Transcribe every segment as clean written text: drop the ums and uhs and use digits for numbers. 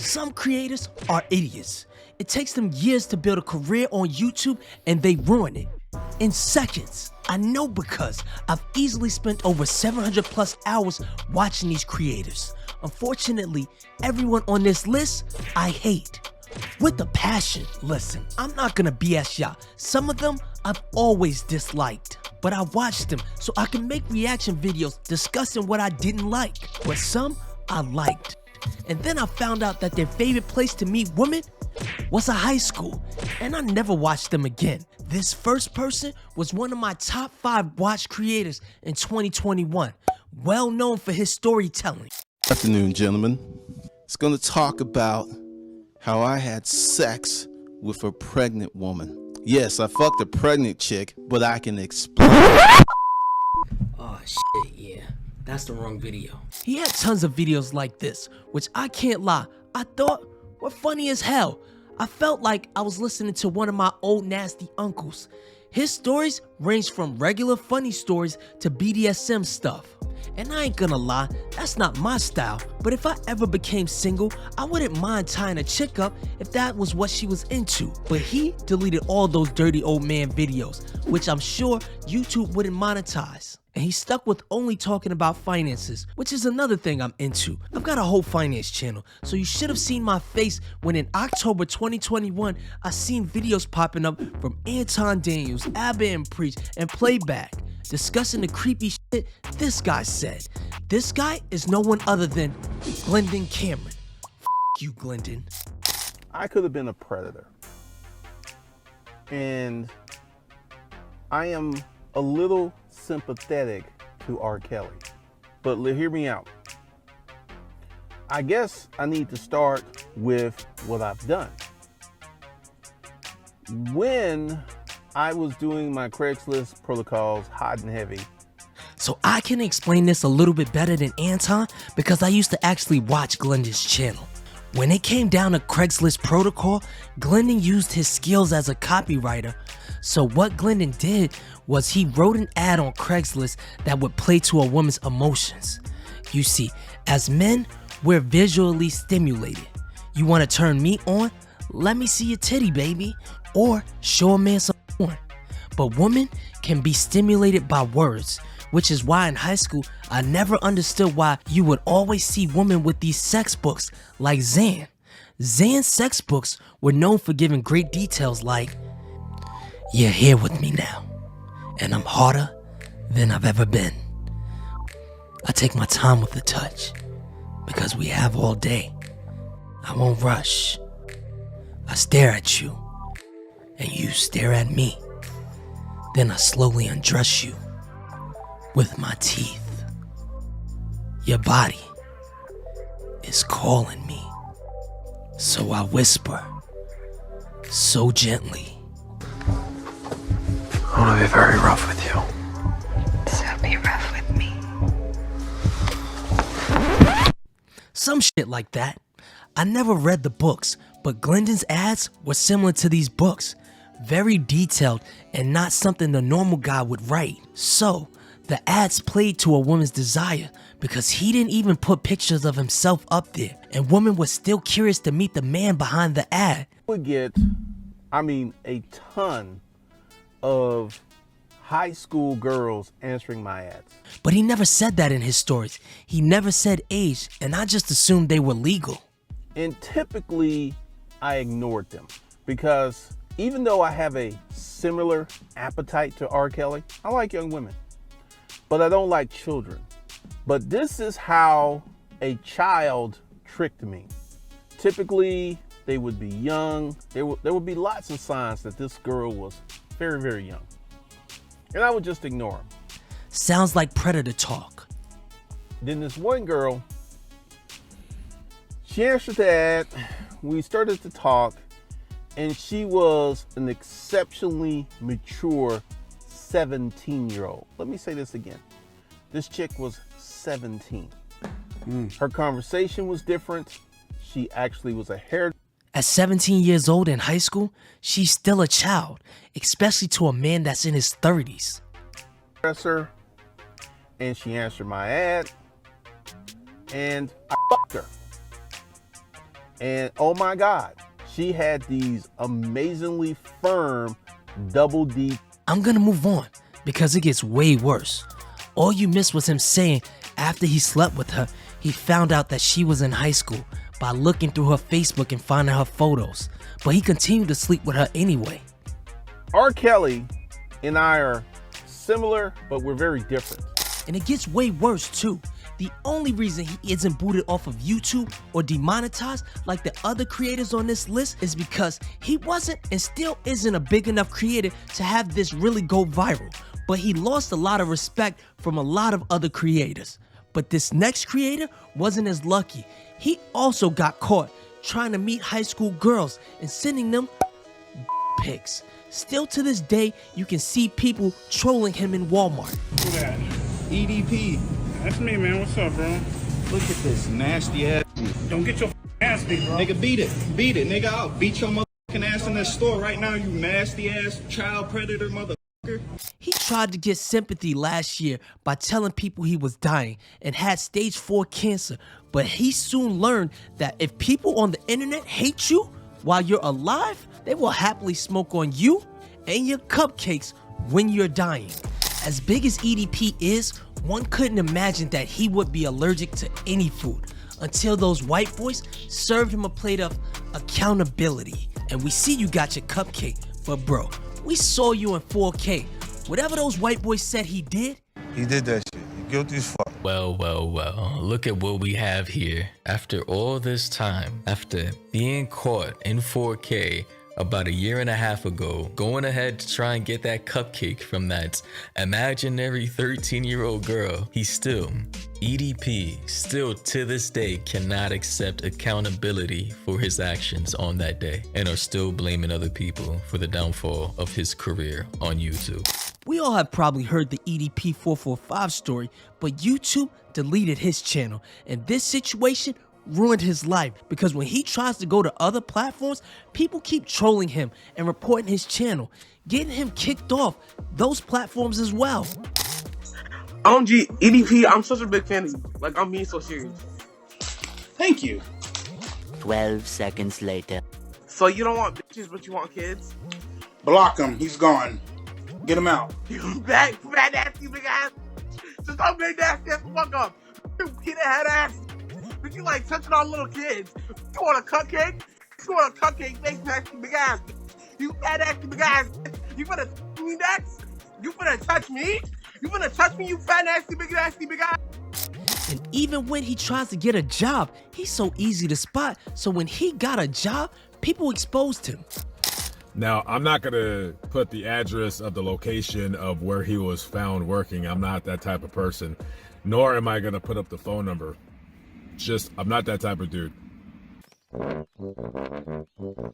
Some creators are idiots. It takes them years to build a career on YouTube and they ruin it in seconds. I know because I've easily spent over 700 plus hours watching these creators. Unfortunately, everyone on this list I hate. With a passion. Listen, I'm not gonna BS y'all. Some of them I've always disliked, but I watched them so I can make reaction videos discussing what I didn't like, but some I liked. And then I found out that their favorite place to meet women was a high school, and I never watched them again. This first person was one of my top 5 watch creators in 2021, well known for his storytelling. Good afternoon, gentlemen. It's going to talk about how I had sex with a pregnant woman. Yes, I fucked a pregnant chick, but I can explain. Oh shit, yeah. That's the wrong video. He had tons of videos like this, which I can't lie, I thought were funny as hell. I felt like I was listening to one of my old nasty uncles. His stories range from regular funny stories to BDSM stuff. And I ain't gonna lie, that's not my style, but if I ever became single, I wouldn't mind tying a chick up if that was what she was into. But he deleted all those dirty old man videos, which I'm sure YouTube wouldn't monetize. And he stuck with only talking about finances, which is another thing I'm into. I've got a whole finance channel, so you should have seen my face when in October 2021, I seen videos popping up from Anton Daniels, Abba and Preach, and Playback, discussing the creepy shit this guy said. This guy is no one other than Glendon Cameron. You, Glendon. I could have been a predator. And I am a little sympathetic to R. Kelly. But hear me out. I guess I need to start with what I've done. When I was doing my Craigslist protocols hot and heavy. So I can explain this a little bit better than Anton because I used to actually watch Glendon's channel. When it came down to Craigslist protocol, Glendon used his skills as a copywriter. So what Glendon did was he wrote an ad on Craigslist that would play to a woman's emotions. You see, as men, we're visually stimulated. You want to turn me on? Let me see your titty, baby. Or show a man some porn. But women can be stimulated by words, which is why in high school, I never understood why you would always see women with these sex books like Zan. Zan's sex books were known for giving great details like, you're here with me now, and I'm harder than I've ever been. I take my time with the touch, because we have all day. I won't rush. I stare at you, and you stare at me. Then I slowly undress you with my teeth. Your body is calling me, so I whisper so gently. I want to be very rough with you. So be rough with me. Some shit like that. I never read the books, but Glendon's ads were similar to these books. Very detailed and not something the normal guy would write. So, the ads played to a woman's desire because he didn't even put pictures of himself up there, and women were still curious to meet the man behind the ad. We get, a ton of high school girls answering my ads. But he never said that in his stories. He never said age, and I just assumed they were legal. And typically, I ignored them because even though I have a similar appetite to R. Kelly, I like young women, but I don't like children. But this is how a child tricked me. Typically, they would be young. There would be lots of signs that this girl was very, very young. And I would just ignore them. Sounds like predator talk. Then this one girl, she answered the ad. We started to talk, and she was an exceptionally mature 17-year-old. Let me say this again. This chick was 17. Her conversation was different. She actually was a hair. At 17 years old in high school, she's still a child, especially to a man that's in his 30s. Her, and she answered my ad, and I fucked her. And oh my God, she had these amazingly firm double D. I'm gonna move on because it gets way worse. All you missed was him saying after he slept with her, he found out that she was in high school by looking through her Facebook and finding her photos. But he continued to sleep with her anyway. R. Kelly and I are similar, but we're very different. And it gets way worse too. The only reason he isn't booted off of YouTube or demonetized like the other creators on this list is because he wasn't and still isn't a big enough creator to have this really go viral. But he lost a lot of respect from a lot of other creators. But this next creator wasn't as lucky. He also got caught trying to meet high school girls and sending them pics. Still to this day, you can see people trolling him in Walmart. Who that? EDP. That's me, man. What's up, bro? Look at this nasty ass. Don't get your ass beat, bro. Nigga, beat it, nigga. I'll beat your motherfucking ass in that store right now, you nasty ass child predator motherfucker. He tried to get sympathy last year by telling people he was dying and had stage 4 cancer, but he soon learned that if people on the internet hate you while you're alive, they will happily smoke on you and your cupcakes when you're dying. As big as EDP is, one couldn't imagine that he would be allergic to any food until those white boys served him a plate of accountability. And we see you got your cupcake, but bro, we saw you in 4K. Whatever those white boys said he did that shit. You guilty as fuck. Well, look at what we have here. After all this time, after being caught in 4K about a year and a half ago, going ahead to try and get that cupcake from that imaginary 13-year-old girl, he still, EDP, still to this day cannot accept accountability for his actions on that day and are still blaming other people for the downfall of his career on YouTube. We all have probably heard the EDP 445 story, but YouTube deleted his channel, and this situation ruined his life because when he tries to go to other platforms, people keep trolling him and reporting his channel, getting him kicked off those platforms as well. OMG, EDP, I'm such a big fan of you. Like, I'm being so serious. Thank you. 12 seconds later. So you don't want bitches, but you want kids? Block him. He's gone. Get him out. You bad nasty big ass. Just don't make nasty ass fuck up. You kid head ass. But you like touching on little kids. You want a cupcake? You want a cupcake? Face nasty big ass. You fat nasty big ass. You gonna touch me next? You gonna touch me? You gonna touch me? You fat nasty big ass. And even when he tries to get a job, he's so easy to spot. So when he got a job, people exposed him. Now, I'm not going to put the address of the location of where he was found working. I'm not that type of person. Nor am I going to put up the phone number. Just, I'm not that type of dude.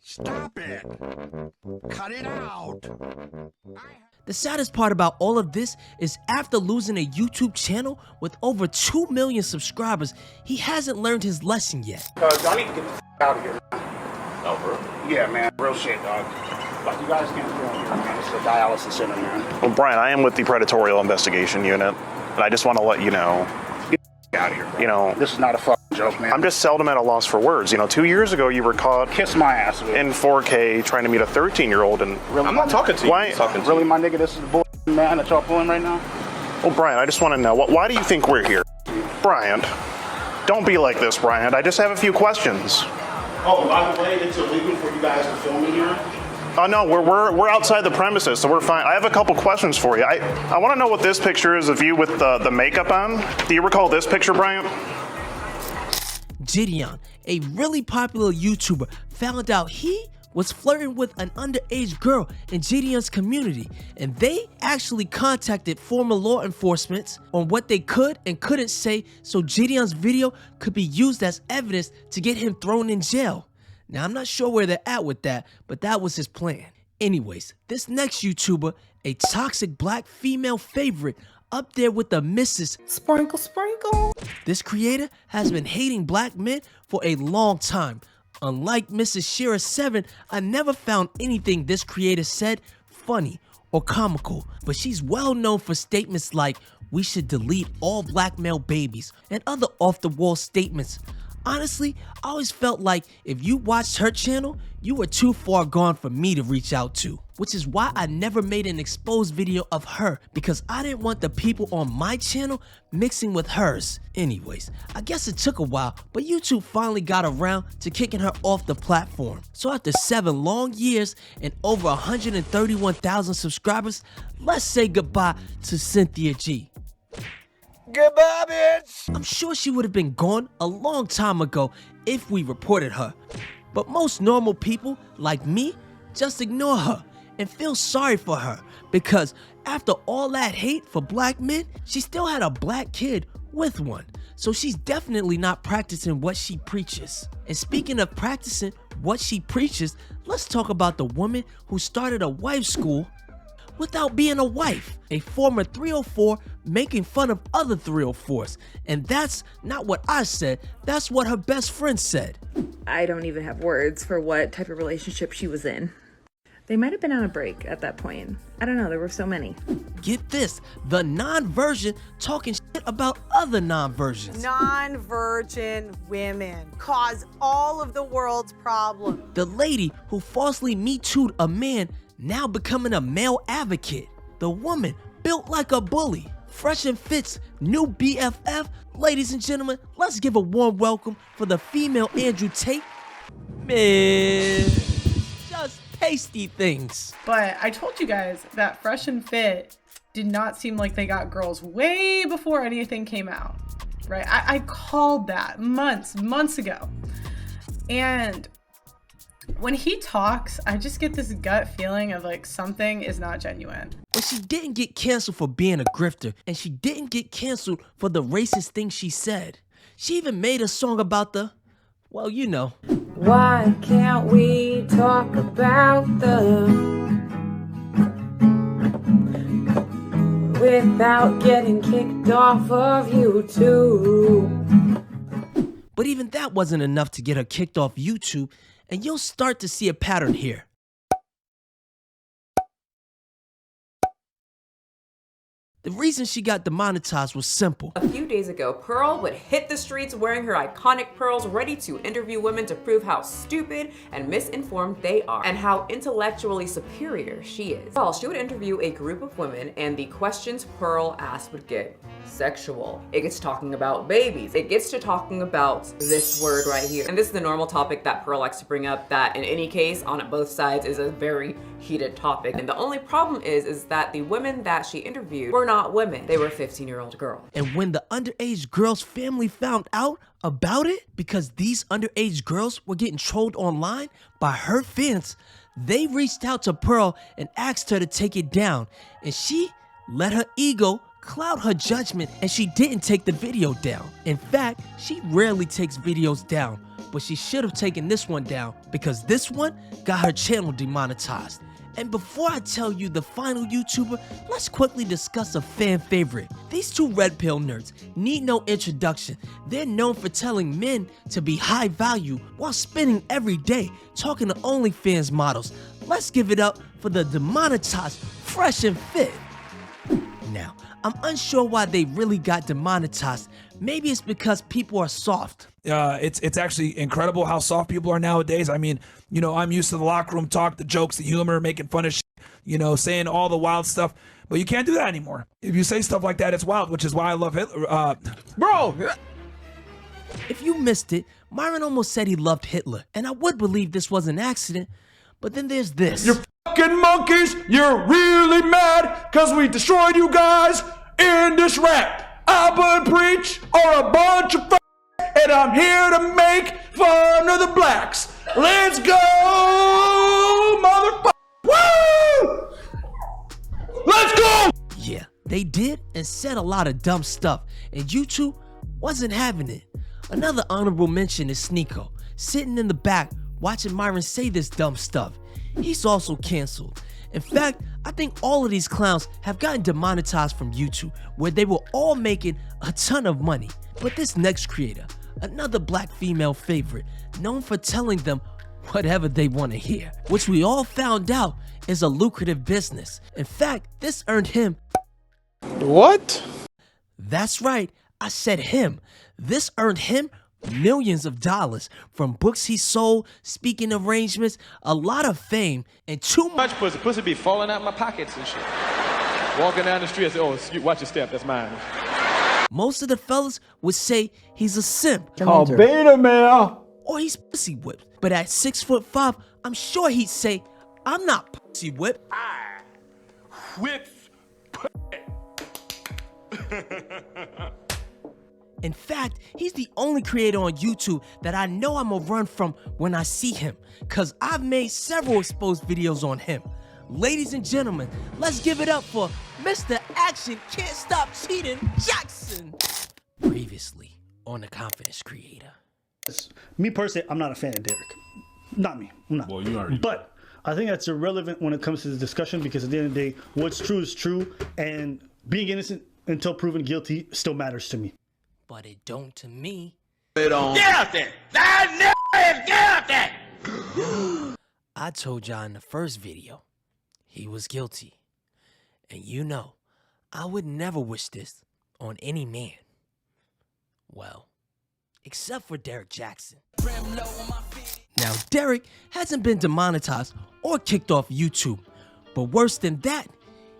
Stop it! Cut it out! The saddest part about all of this is after losing a YouTube channel with over 2 million subscribers, he hasn't learned his lesson yet. I need to get the out of here, man. Oh, bro? Yeah, man. Real shit, dog. Like, you guys can't go in here, man. It's a dialysis center, man. Well, Brian, I am with the Predatorial Investigation Unit, and I just want to let you know. Get out of here, bro. You know, this is not a fucking joke, man. I'm just seldom at a loss for words. You know, 2 years ago, you were caught. Kiss my ass, dude. In 4K trying to meet a 13-year-old, and really, I'm not talking to you. Why? Really, my nigga, this is the bull, man, that y'all pulling right now? Well, Brian, I just want to know, why do you think we're here? Brian, don't be like this, Brian. I just have a few questions. Oh, by the way, it's illegal for you guys to film in here? Oh, no, we're outside the premises, so we're fine. I have a couple questions for you. I want to know what this picture is of you with the makeup on. Do you recall this picture, Brian? Gideon, a really popular YouTuber, found out he was flirting with an underage girl in Gideon's community, and they actually contacted former law enforcement on what they could and couldn't say so Gideon's video could be used as evidence to get him thrown in jail. Now, I'm not sure where they're at with that, but that was his plan. Anyways, this next YouTuber, a toxic black female favorite, up there with the Mrs. Sprinkle Sprinkle. This creator has been hating black men for a long time. Unlike Mrs. Shira7, I never found anything this creator said funny or comical, but she's well known for statements like, "We should delete all black male babies," and other off-the-wall statements. Honestly, I always felt like if you watched her channel, you were too far gone for me to reach out to. Which is why I never made an exposed video of her, because I didn't want the people on my channel mixing with hers. Anyways, I guess it took a while, but YouTube finally got around to kicking her off the platform. So after 7 long years and over 131,000 subscribers, let's say goodbye to Cynthia G. Goodbye, bitch! I'm sure she would have been gone a long time ago if we reported her. But most normal people, like me, just ignore her and feel sorry for her, because after all that hate for black men, she still had a black kid with one. So she's definitely not practicing what she preaches. And speaking of practicing what she preaches, let's talk about the woman who started a wife school without being a wife, a former 304 making fun of other 304s. And that's not what I said, that's what her best friend said. I don't even have words for what type of relationship she was in. They might have been on a break at that point. I don't know, there were so many. Get this, the non-virgin talking shit about other non-virgins. Non-virgin women cause all of the world's problems. The lady who falsely Me Too'd a man now becoming a male advocate. The woman built like a bully. Fresh and Fit's new BFF. Ladies and gentlemen, let's give a warm welcome for the female Andrew Tate. Man, just tasty things. But I told you guys that Fresh and Fit did not seem like they got girls way before anything came out, right? I called that months ago. And when he talks, I just get this gut feeling of like something is not genuine. But she didn't get canceled for being a grifter, and she didn't get canceled for the racist things she said. She even made a song about the, well, you know. Why can't we talk about without getting kicked off of YouTube? But even that wasn't enough to get her kicked off YouTube, and you'll start to see a pattern here. The reason she got demonetized was simple. A few days ago, Pearl would hit the streets wearing her iconic pearls, ready to interview women to prove how stupid and misinformed they are and how intellectually superior she is. Well, she would interview a group of women, and the questions Pearl asked would get sexual. It gets talking about babies. It gets to talking about this word right here. And this is the normal topic that Pearl likes to bring up, that in any case, on both sides, is a very heated topic. And the only problem is that the women that she interviewed were not women. They were 15-year-old girls. And when the underage girl's family found out about it, because these underage girls were getting trolled online by her fans, they reached out to Pearl and asked her to take it down. And she let her ego cloud her judgment, and she didn't take the video down. In fact, she rarely takes videos down, but she should have taken this one down, because this one got her channel demonetized. And before I tell you the final YouTuber, let's quickly discuss a fan favorite. These two red pill nerds need no introduction. They're known for telling men to be high value while spending every day talking to OnlyFans models. Let's give it up for the demonetized Fresh and Fit. Now, I'm unsure why they really got demonetized. Maybe it's because people are soft. It's actually incredible how soft people are nowadays. I mean, you know, I'm used to the locker room talk, the jokes, the humor, making fun of shit, you know, saying all the wild stuff. But you can't do that anymore. If you say stuff like that, it's wild, which is why I love Hitler. Bro! If you missed it, Myron almost said he loved Hitler. And I would believe this was an accident. But then there's this. You fucking monkeys, you're really mad because we destroyed you guys in this rap. Abba and Preach are a bunch of and I'm here to make fun of the blacks. Let's go, motherfucker! Woo! Let's go! Yeah, they did and said a lot of dumb stuff, and YouTube wasn't having it. Another honorable mention is Sneeko, sitting in the back watching Myron say this dumb stuff. He's also canceled. In fact, I think all of these clowns have gotten demonetized from YouTube, where they were all making a ton of money. But this next creator, another black female favorite, known for telling them whatever they want to hear, which we all found out is a lucrative business. In fact, this earned him... What? That's right, I said him. This earned him millions of dollars from books he sold, speaking arrangements, a lot of fame, and too much pussy. Pussy be falling out my pockets and shit. Walking down the street, I say, oh, watch your step, that's mine. Most of the fellas would say he's a simp. Oh, beta male. Or he's pussy whipped. But at 6'5", I'm sure he'd say, I'm not pussy whipped. Whip. In fact, he's the only creator on YouTube that I know I'm gonna run from when I see him, cause I've made several exposed videos on him. Ladies and gentlemen, let's give it up for Mr. Action Can't Stop Cheating Jackson. Previously on The Confidence Creator. Me personally, I'm not a fan of Derek. Not me. I'm not. Well, you already. But I think that's irrelevant when it comes to the discussion because at the end of the day, what's true is true, and being innocent until proven guilty still matters to me. But it don't to me. It don't. Get out there! Get out there! I told y'all in the first video, he was guilty. And you know, I would never wish this on any man. Well, except for Derek Jackson. Now, Derek hasn't been demonetized or kicked off YouTube, but worse than that,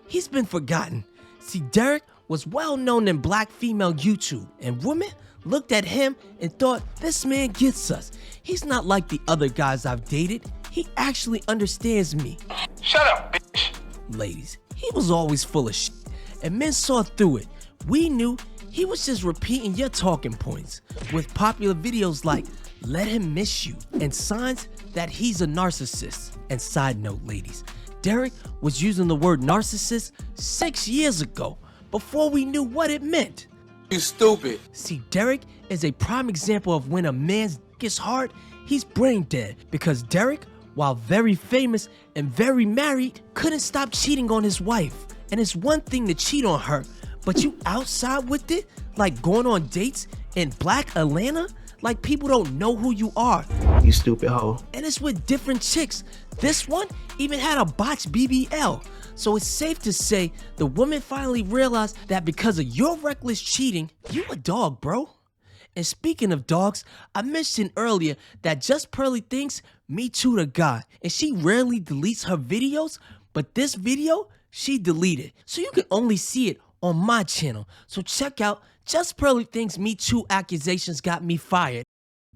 he's been forgotten. See, Derek was well known in black female YouTube, and women looked at him and thought, this man gets us. He's not like the other guys I've dated. He actually understands me. Shut up, bitch. Ladies, he was always full of shit, and men saw through it. We knew he was just repeating your talking points with popular videos like Let Him Miss You and signs that he's a narcissist. And side note, ladies, Derek was using the word narcissist 6 years ago before we knew what it meant. You stupid. See, Derek is a prime example of when a man's dick is hard, he's brain dead, because Derek, while very famous and very married, couldn't stop cheating on his wife. And it's one thing to cheat on her, but you outside with it, like going on dates in Black Atlanta, like people don't know who you are. You stupid hoe. And it's with different chicks. This one even had a botched BBL. So it's safe to say the woman finally realized that because of your reckless cheating, you a dog, bro. And speaking of dogs, I mentioned earlier that Just Pearly thinks Me Too the guy, and she rarely deletes her videos, but this video, she deleted. So you can only see it on my channel. So check out Just Pearly thinks Me Too accusations got me fired.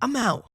I'm out.